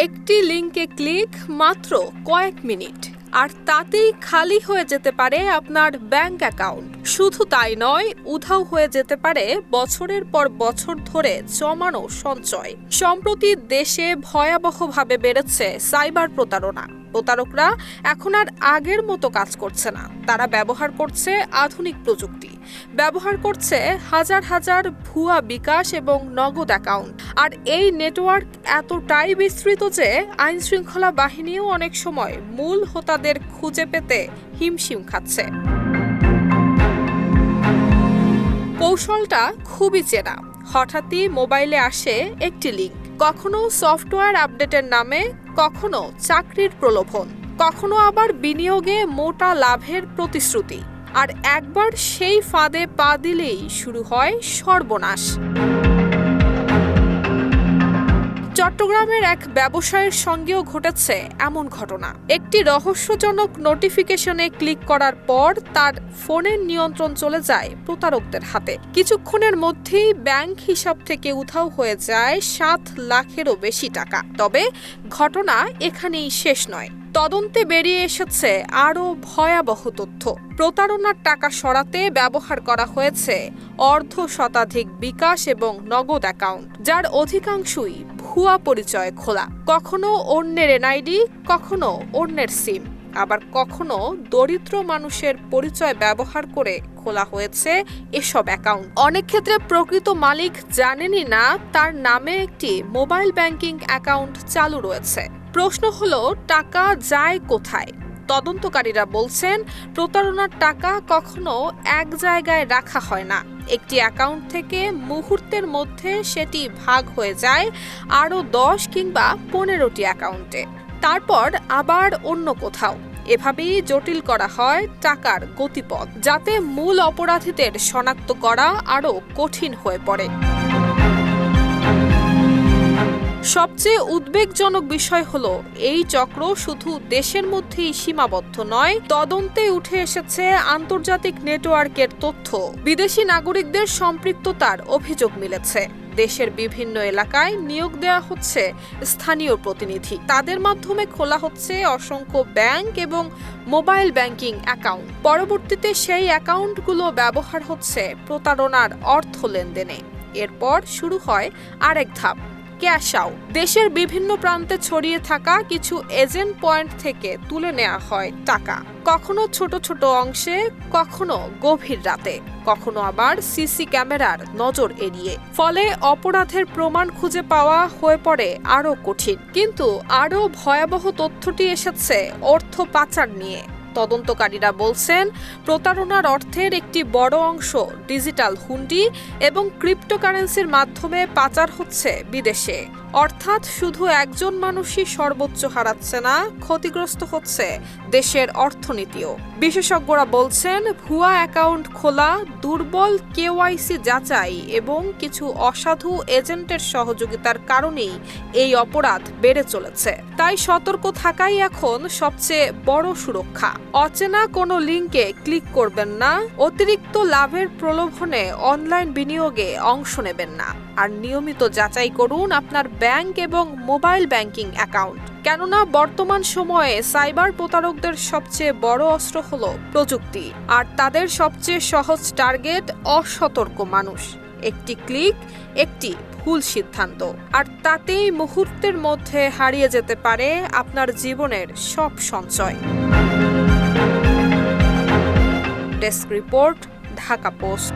একটি লিংকে ক্লিক মাত্র কয়েক মিনিট, আর তাতেই খালি হয়ে যেতে পারে আপনার ব্যাংক অ্যাকাউন্ট। শুধু তাই নয়, উধাও হয়ে যেতে পারে বছরের পর বছর ধরে জমানো সঞ্চয়। সম্প্রতি দেশে ভয়াবহভাবে বেড়েছে সাইবার প্রতারণা। প্রতারকরা এখন আর আগের মতো কাজ করছে না। তারা ব্যবহার করছে আধুনিক প্রযুক্তি, ব্যবহার করছে হাজার হাজার ভুয়া বিকাশ এবং নগদ অ্যাকাউন্ট। আর এই নেটওয়ার্ক এতটাই বিস্তৃত যে আইনশৃঙ্খলা বাহিনীও অনেক সময় মূল হোতাদের খুঁজে পেতে হিমশিম খাচ্ছে। কৌশলটা খুবই চেনা। হঠাৎই মোবাইলে আসে একটি লিঙ্ক, কখনো সফটওয়্যার আপডেটের নামে, কখনো চাকরির প্রলোভন, কখনো আবার বিনিয়োগে মোটা লাভের প্রতিশ্রুতি। আর একবার সেই ফাঁদে পা দিলেই শুরু হয় সর্বনাশ। চট্টগ্রামের এক ব্যবসায়ীর সঙ্গেও ঘটেছে এমন ঘটনা। একটি রহস্যজনক নোটিফিকেশনে ক্লিক করার পর তার ফোনের নিয়ন্ত্রণ চলে যায় প্রতারকদের হাতে। কিছুক্ষণের মধ্যেই ব্যাংক হিসাব থেকে উধাও হয়ে যায় 7 লাখেরও বেশি টাকা। তবে ঘটনা এখানেই শেষ নয়। তদন্তে বেরিয়ে এসেছে আরও ভয়াবহ তথ্য। প্রতারণার টাকা সরাতে ব্যবহার করা হয়েছে অর্ধশতাধিক বিকাশ এবং নগদ অ্যাকাউন্ট, যার অধিকাংশই ভুয়া পরিচয়ে খোলা। কখনো অন্যের এনআইডি, কখনো অন্যের সিম, আবার কখনো দরিদ্র মানুষের পরিচয় ব্যবহার করে খোলা হয়েছে এসব অ্যাকাউন্ট। অনেক ক্ষেত্রে প্রকৃত মালিক জানেনই না তার নামে একটি মোবাইল ব্যাংকিং অ্যাকাউন্ট চালু রয়েছে। প্রশ্ন হলো, টাকা যায় কোথায়? তদন্তকারীরা বলছেন, প্রতারণার টাকা কখনো এক জায়গায় রাখা হয় না। একটি অ্যাকাউন্ট থেকে মুহূর্তের মধ্যে সেটি ভাগ হয়ে যায় আরও 10 কিংবা 15টি অ্যাকাউন্টে, তারপর আবার অন্য কোথাও। এভাবেই জটিল করা হয় টাকার গতিপথ, যাতে মূল অপরাধীদের শনাক্ত করা আরও কঠিন হয়ে পড়ে। সবচেয়ে উদ্বেগজনক বিষয় হলো, এই চক্র শুধু দেশের মধ্যেই সীমাবদ্ধ নয়। তদন্তে উঠে এসেছে আন্তর্জাতিক নেটওয়ার্কের তথ্য। বিদেশি নাগরিকদের সম্পৃক্ততার অভিযোগ মিলেছে। দেশের বিভিন্ন এলাকায় নিয়োগ দেওয়া হচ্ছে স্থানীয় প্রতিনিধি। তাদের মাধ্যমে খোলা হচ্ছে অসংখ্য ব্যাংক এবং মোবাইল ব্যাংকিং অ্যাকাউন্ট। পরবর্তীতে সেই অ্যাকাউন্টগুলো ব্যবহার হচ্ছে প্রতারণার অর্থ লেনদেনে। এরপর শুরু হয় আরেক ধাপ, ক্যাশ আউট। দেশের বিভিন্ন প্রান্তে ছড়িয়ে থাকা কিছু এজেন্ট পয়েন্ট থেকে তুলে নেওয়া হয় টাকা, কখনো ছোট ছোট অংশে, কখনো গভীর রাতে, কখনো আবার সিসি ক্যামেরার নজর এড়িয়ে। ফলে অপরাধের প্রমাণ খুঁজে পাওয়া হয়ে পড়ে আরও কঠিন। কিন্তু আরও ভয়াবহ তথ্যটি এসেছে অর্থ পাচার নিয়ে। তদন্তকারীরা বলছেন, প্রতারণার অর্থের একটি বড় অংশ ডিজিটাল হুন্ডি এবং ক্রিপ্টোকারেন্সির মাধ্যমে পাচার হচ্ছে বিদেশে। অর্থাৎ শুধু একজন মানুষই সর্বোচ্চ হারাচ্ছে না, ক্ষতিগ্রস্ত হচ্ছে দেশের অর্থনীতিও। বিশেষজ্ঞরা বলছেন, ভুয়া অ্যাকাউন্ট খোলা, দুর্বল কেওয়াইসি যাচাই এবং কিছু অসাধু এজেন্টের সহযোগিতার কারণেই এই অপরাধ বেড়ে চলেছে। তাই সতর্ক থাকাই এখন সবচেয়ে বড় সুরক্ষা। অচেনা কোনো লিংকে ক্লিক করবেন না, অতিরিক্ত লাভের প্রলোভনে অনলাইন বিনিয়োগে অংশ নেবেন না, আর নিয়মিত যাচাই করুন আপনার ব্যাংক এবং মোবাইল ব্যাংকিং অ্যাকাউন্ট। কেননা বর্তমান সময়ে সাইবার প্রতারকদের সবচেয়ে বড় অস্ত্র হলো প্রযুক্তি, আর তাদের সবচেয়ে সহজ টার্গেট অসতর্ক মানুষ। একটি ক্লিক, একটি ভুল সিদ্ধান্ত, আর তাতেই মুহূর্তের মধ্যে হারিয়ে যেতে পারে আপনার জীবনের সব সঞ্চয়। Desk report, Dhaka post.